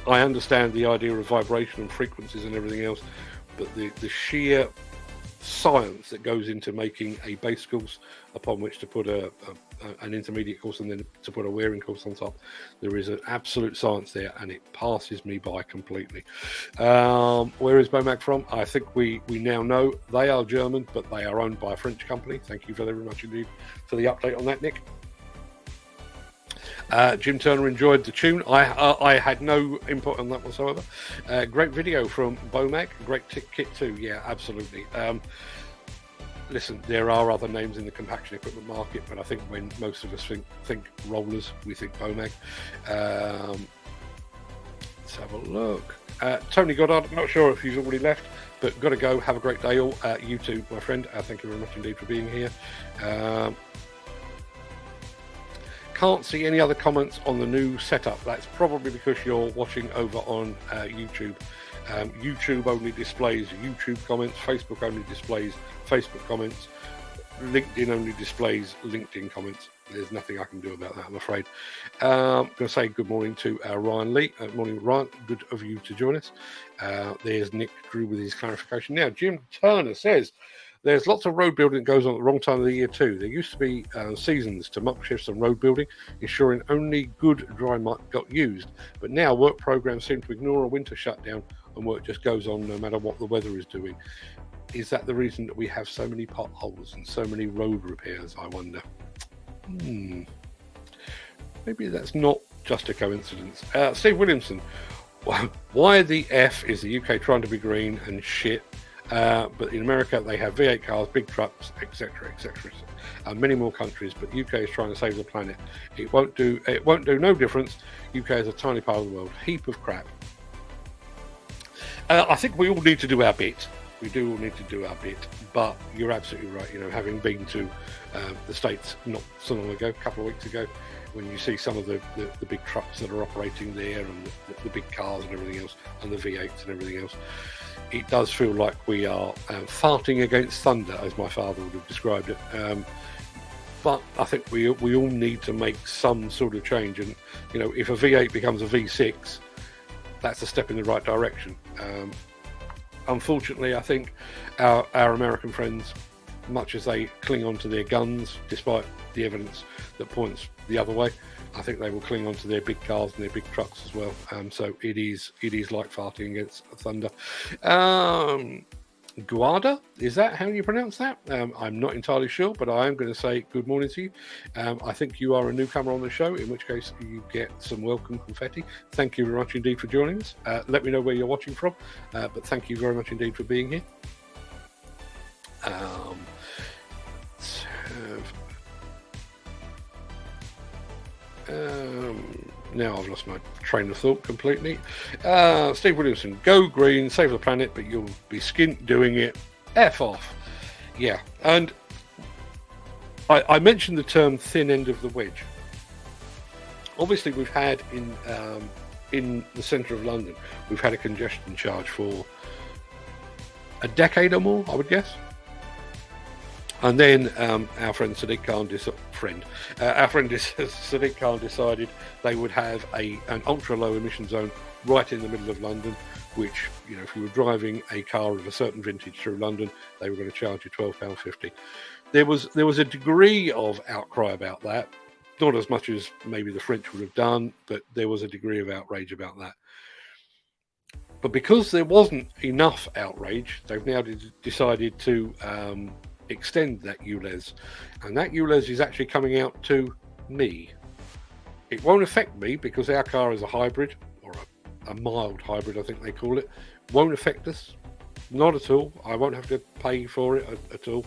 I understand the idea of vibration and frequencies and everything else, but the sheer science that goes into making a base course upon which to put an intermediate course and then to put a wearing course on top, there is an absolute science there, and it passes me by completely. Where is Bomac from? I think we now know they are German, but they are owned by a French company. Thank you very much indeed for the update on that, Nick. Jim Turner enjoyed the tune. I had no input on that whatsoever. Great video from Bomag. Great kit too. Yeah, absolutely. Listen, there are other names in the compaction equipment market, but I think when most of us think rollers, we think Bomag. Let's have a look. Tony Goddard, not sure if he's already left, but got to go. Have a great day all. You too, my friend. Thank you very much indeed for being here. Can't see any other comments on the new setup. That's probably because you're watching over on YouTube. YouTube only displays YouTube comments. Facebook only displays Facebook comments. LinkedIn only displays LinkedIn comments. There's nothing I can do about that, I'm afraid. I'm going to say good morning to Ryan Lee. Morning, Ryan. Good of you to join us. There's Nick Drew with his clarification. Now, Jim Turner says, There's lots of road building that goes on at the wrong time of the year too. There used to be seasons to muck shifts and road building, ensuring only good dry muck got used. But now work programs seem to ignore a winter shutdown and work just goes on no matter what the weather is doing. Is that the reason that we have so many potholes and so many road repairs, I wonder? Maybe that's not just a coincidence. Steve Williamson, why the F is the UK trying to be green and shit? But in America they have V8 cars, big trucks, etc., etc., and many more countries. But UK is trying to save the planet. It won't do no difference. UK is a tiny part of the world. Heap of crap. I think we all need to do our bit. We do all need to do our bit. But you're absolutely right. You know, having been to the States not so long ago, a couple of weeks ago, when you see some of the big trucks that are operating there and the big cars and everything else, and the V8s and everything else, it does feel like we are farting against thunder, as my father would have described it. But I think we all need to make some sort of change. And, you know, if a V8 becomes a V6, that's a step in the right direction. Unfortunately, I think our American friends, much as they cling on to their guns, despite the evidence that points the other way, I think they will cling on to their big cars and their big trucks as well. So it is like farting against thunder. Guada, is that how you pronounce that? I'm not entirely sure, but I am going to say good morning to you. I think you are a newcomer on the show, in which case you get some welcome confetti. Thank you very much indeed for joining us. Let me know where you're watching from, but thank you very much indeed for being here. Now I've lost my train of thought completely. Steve Williamson, go green, save the planet, but you'll be skint doing it. F off. Yeah, and I mentioned the term thin end of the wedge. Obviously, we've had in the centre of London, we've had a congestion charge for a decade or more, I would guess. And then our friend Sadiq Khan Sadiq Khan decided they would have an ultra low emission zone right in the middle of London, which, you know, if you were driving a car of a certain vintage through London, they were going to charge you £12.50. There was a degree of outcry about that, not as much as maybe the French would have done, but there was a degree of outrage about that. But because there wasn't enough outrage, they've now decided to extend that ULEZ, and that ULEZ is actually coming out to me. It won't affect me because our car is a hybrid, or a mild hybrid I think they call it. Won't affect us, not at all. I won't have to pay for it at all.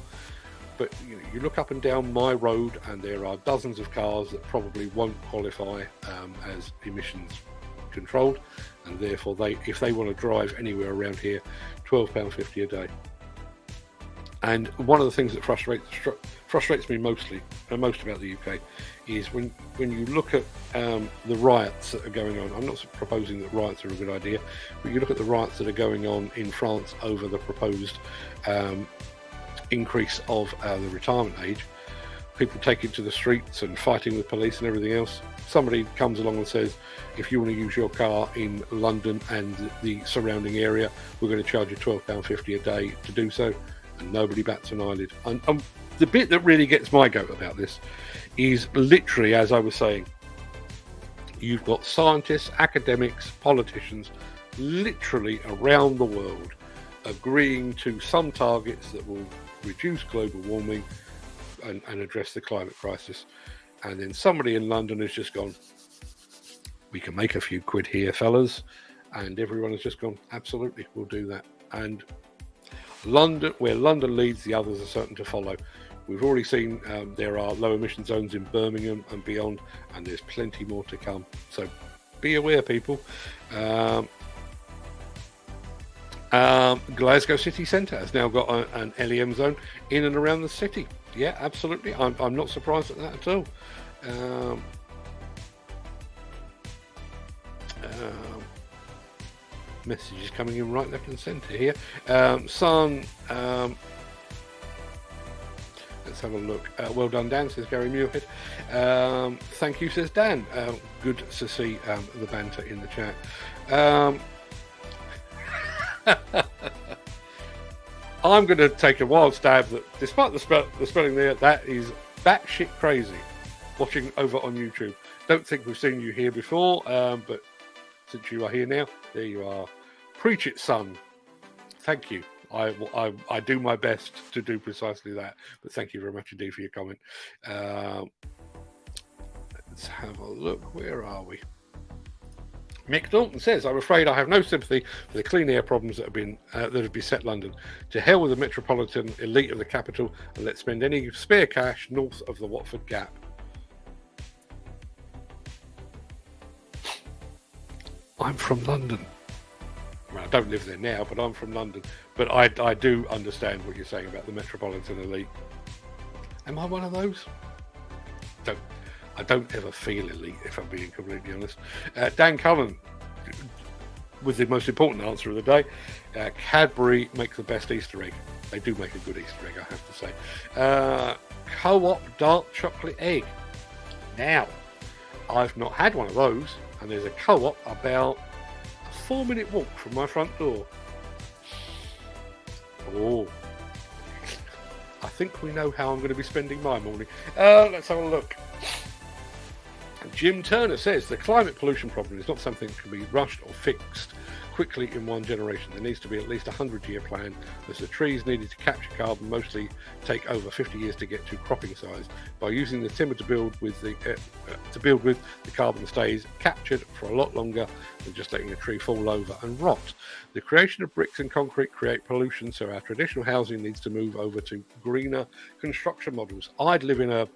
But you know, you look up and down my road and there are dozens of cars that probably won't qualify as emissions controlled, and therefore if they want to drive anywhere around here, £12.50 a day. And one of the things that frustrates me most about the UK is when you look at the riots that are going on. I'm not proposing that riots are a good idea, but you look at the riots that are going on in France over the proposed increase of the retirement age. People taking to the streets and fighting with police and everything else. Somebody comes along and says, if you want to use your car in London and the surrounding area, we're going to charge you £12.50 a day to do so. And nobody bats an eyelid. And the bit that really gets my goat about this is literally, as I was saying, you've got scientists, academics, politicians, literally around the world agreeing to some targets that will reduce global warming and address the climate crisis. And then somebody in London has just gone, we can make a few quid here, fellas. And everyone has just gone, absolutely, we'll do that. And London, where London leads, the others are certain to follow. We've already seen there are low emission zones in Birmingham and beyond, and there's plenty more to come. So be aware, people. Glasgow city centre has now got an LEM zone in and around the city. Yeah, absolutely. I'm not surprised at that at all. Messages coming in right, left and centre here. Let's have a look. Well done, Dan, says Gary Muirhead. Thank you, says Dan. Good to see the banter in the chat. I'm going to take a wild stab that, despite the spelling there, that is batshit crazy. Watching over on YouTube. Don't think we've seen you here before, but since you are here now, there you are. Preach it, son. Thank you. I do my best to do precisely that, but thank you very much indeed for your comment. Let's have a look. Where are we? Mick Dalton says, "I'm afraid I have no sympathy for the clean air problems that have beset London. To hell with the metropolitan elite of the capital, and let's spend any spare cash north of the Watford Gap." I'm from London. Well, I don't live there now, but I'm from London. But I do understand what you're saying about the metropolitan elite. Am I one of those? I don't ever feel elite, if I'm being completely honest. Dan Cullen, with the most important answer of the day, Cadbury make the best Easter egg. They do make a good Easter egg, I have to say. Co-op dark chocolate egg. Now, I've not had one of those, and there's a co-op about a 4-minute walk from my front door. Oh, I think we know how I'm going to be spending my morning. Let's have a look. Jim Turner says the climate pollution problem is not something that can be rushed or fixed quickly in one generation. There needs to be at least a 100-year plan, as the trees needed to capture carbon mostly take over 50 years to get to cropping size. By using the timber to build with, the carbon stays captured for a lot longer than just letting a tree fall over and rot. The creation of bricks and concrete create pollution, so our traditional housing needs to move over to greener construction models. I'd live in a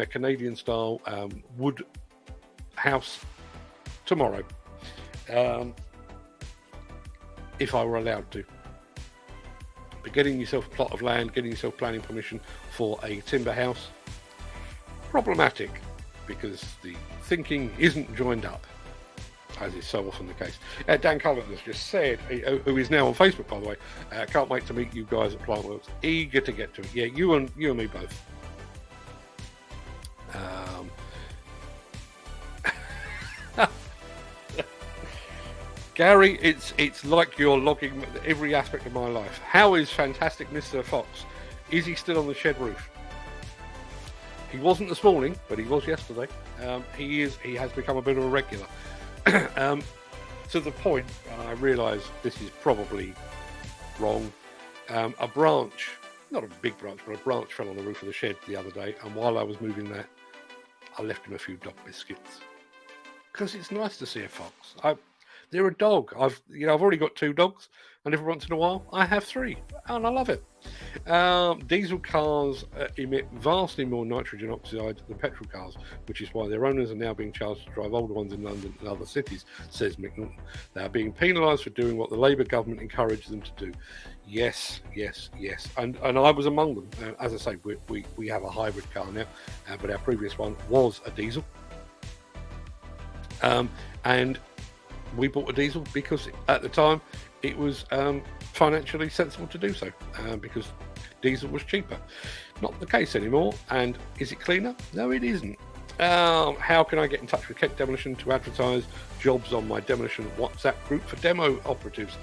Canadian-style wood house tomorrow, if I were allowed to. But getting yourself a plot of land, getting yourself planning permission for a timber house, problematic, because the thinking isn't joined up, as is so often the case. Dan Cullen has just said, who is now on Facebook, by the way, can't wait to meet you guys at Plantworks. Eager to get to it. Yeah, you and me both. Gary, it's like you're logging every aspect of my life. How is fantastic Mr. Fox? Is he still on the shed roof? He wasn't this morning, but he was yesterday. He has become a bit of a regular. To the point, I realise this is probably wrong. A branch, not a big branch, but a branch fell on the roof of the shed the other day, and while I was moving that, I left him a few dog biscuits. Because it's nice to see a fox. They're a dog. I've already got 2 dogs, and every once in a while I have 3, and I love it. Diesel cars emit vastly more nitrogen oxide than petrol cars, which is why their owners are now being charged to drive older ones in London and other cities, says Mick Norton. They are being penalised for doing what the Labour government encouraged them to do. Yes. And I was among them. As I say, we have a hybrid car now, but our previous one was a diesel. And we bought a diesel because at the time it was financially sensible to do so, because diesel was cheaper. Not the case anymore. And is it cleaner? No, it isn't. How can I get in touch with Kent Demolition to advertise jobs on my Demolition WhatsApp group for demo operatives?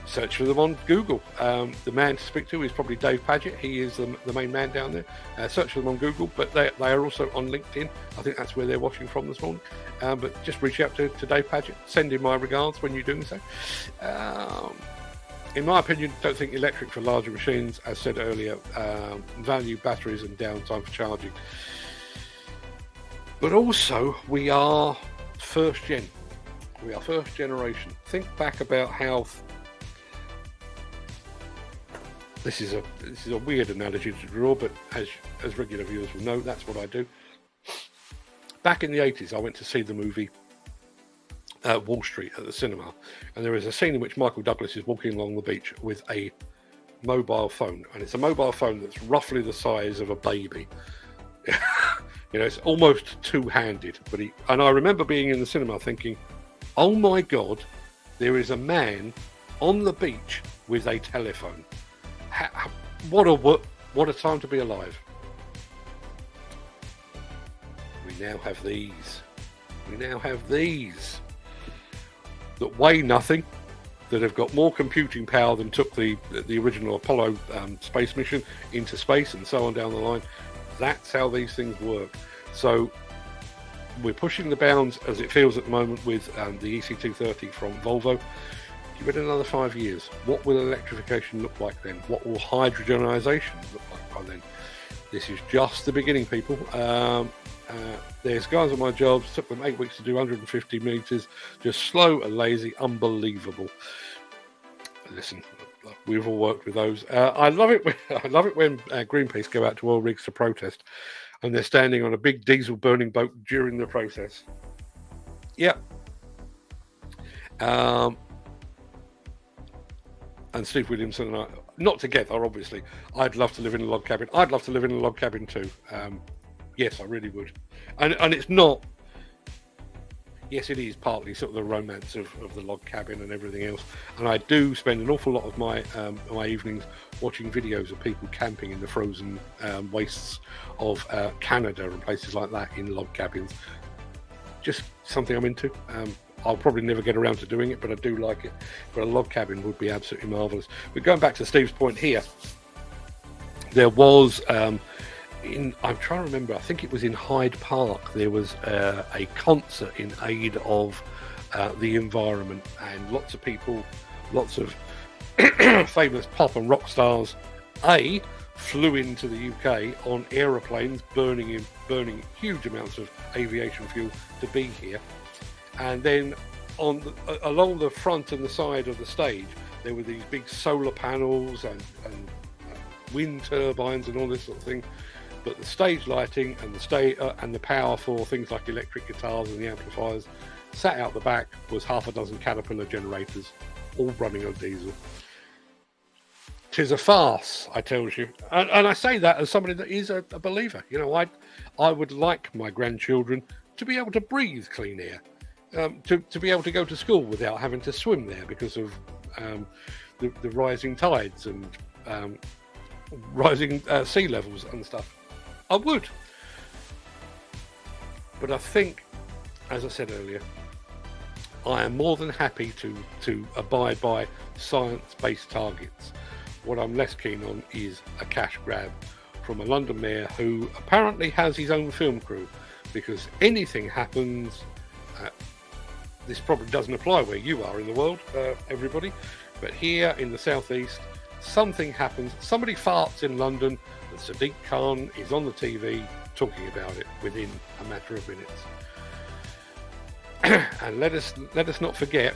Search for them on Google. The man to speak to is probably Dave Paget. He is the main man down there. Search for them on Google, but they are also on LinkedIn. I think that's where they're watching from this morning. But just reach out to Dave Paget. Send him my regards when you're doing so. In my opinion, don't think electric for larger machines, as said earlier, value batteries and downtime for charging. But also, we are first gen. We are first generation. Think back about how... This is a weird analogy to draw, but as regular viewers will know, that's what I do. Back in the 80s, I went to see the movie Wall Street at the cinema, and there is a scene in which Michael Douglas is walking along the beach with a mobile phone, and it's a mobile phone that's roughly the size of a baby. It's almost two-handed. And I remember being in the cinema thinking, "Oh my God, there is a man on the beach with a telephone. What a time to be alive." We now have these. That weigh nothing, that have got more computing power than took the original Apollo space mission into space and so on down the line. That's how these things work. So we're pushing the bounds as it feels at the moment with the EC230 from Volvo. Give it another 5 years. What will electrification look like then? What will hydrogenization look like by then? This is just the beginning, people. There's guys at my jobs, took them 8 weeks to do 150 meters, just slow and lazy, unbelievable. Listen, we've all worked with those. I love it when Greenpeace go out to oil rigs to protest, and they're standing on a big diesel burning boat during the process. Yep. And Steve Williamson and I, not together, obviously. I'd love to live in a log cabin. I'd love to live in a log cabin too. Yes, I really would. And it's not. Yes, it is partly sort of the romance of the log cabin and everything else. And I do spend an awful lot of my my evenings watching videos of people camping in the frozen wastes of Canada and places like that in log cabins. Just something I'm into. I'll probably never get around to doing it, but I do like it. But a log cabin would be absolutely marvellous. But going back to Steve's point here, there was, I'm trying to remember, I think it was in Hyde Park, there was a concert in aid of the environment, and lots of people, lots of famous pop and rock stars, flew into the UK on aeroplanes, burning huge amounts of aviation fuel to be here. And then along the front and the side of the stage, there were these big solar panels and wind turbines and all this sort of thing. But the stage lighting and the power for things like electric guitars and the amplifiers sat out the back was half a dozen Caterpillar generators, all running on diesel. 'Tis a farce, I tell you. And I say that as somebody that is a believer. You know, I would like my grandchildren to be able to breathe clean air. To be able to go to school without having to swim there because of the rising tides and rising sea levels and stuff. I would. But I think, as I said earlier, I am more than happy to abide by science-based targets. What I'm less keen on is a cash grab from a London mayor who apparently has his own film crew, because anything happens. This probably doesn't apply where you are in the world, everybody, but here in the southeast, something happens. Somebody farts in London, and Sadiq Khan is on the TV talking about it within a matter of minutes. And let us not forget,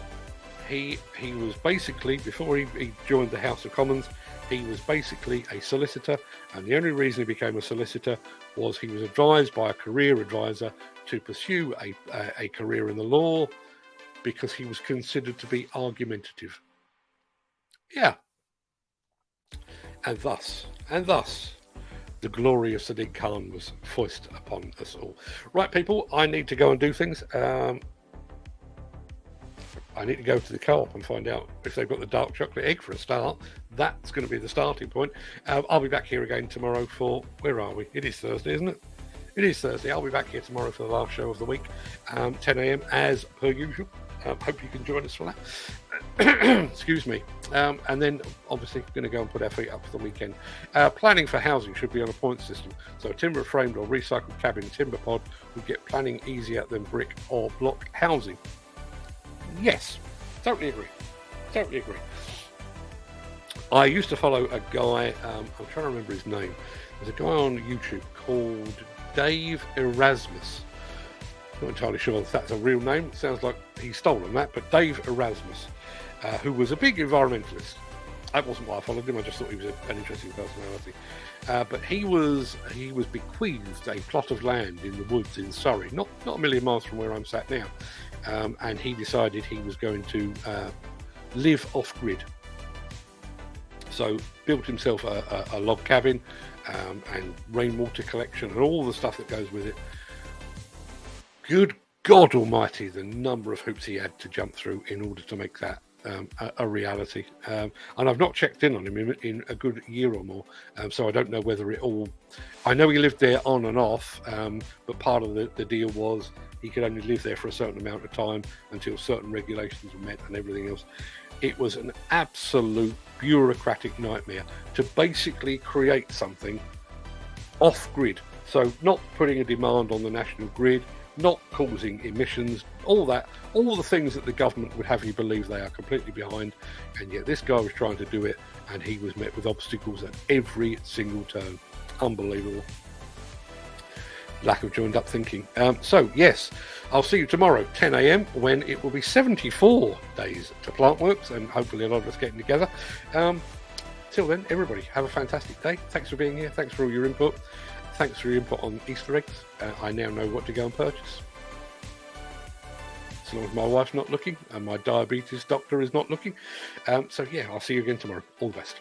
he was basically, before he joined the House of Commons, he was basically a solicitor, and the only reason he became a solicitor was he was advised by a career advisor to pursue a career in the law, because he was considered to be argumentative. Yeah. And thus, the glory of Sadiq Khan was foisted upon us all. Right, people, I need to go and do things. I need to go to the co-op and find out if they've got the dark chocolate egg for a start. That's going to be the starting point. I'll be back here again tomorrow for, where are we? It is Thursday, isn't it? It is Thursday. I'll be back here tomorrow for the last show of the week, 10 a.m. as per usual. Hope you can join us for that. Excuse me. And then obviously going to go and put our feet up for the weekend. Planning for housing should be on a point system. So a timber framed or recycled cabin timber pod would get planning easier than brick or block housing. Yes, totally agree. I used to follow a guy, I'm trying to remember his name. There's a guy on YouTube called Dave Erasmus. Not entirely sure if that's a real name. It sounds like he's stolen that, but Dave Erasmus, who was a big environmentalist. That wasn't why I followed him. I just thought he was an interesting personality. But he was bequeathed a plot of land in the woods in Surrey, not a million miles from where I'm sat now. And he decided he was going to live off grid. So built himself a log cabin and rainwater collection and all the stuff that goes with it. Good God Almighty, the number of hoops he had to jump through in order to make that a reality. And I've not checked in on him in a good year or more, so I don't know whether it all... I know he lived there on and off, but part of the deal was he could only live there for a certain amount of time until certain regulations were met and everything else. It was an absolute bureaucratic nightmare to basically create something off-grid. So not putting a demand on the national grid, not causing emissions, all that, all the things that the government would have you believe they are completely behind, and yet this guy was trying to do it, and he was met with obstacles at every single turn. Unbelievable. Lack of joined up thinking. So yes, I'll see you tomorrow 10 a.m. when it will be 74 days to plant works, and hopefully a lot of us getting together. Till then, everybody have a fantastic day. Thanks for being here. Thanks for all your input. Thanks for your input on Easter eggs. I now know what to go and purchase. As long as my wife's not looking and my diabetes doctor is not looking. So yeah, I'll see you again tomorrow. All the best.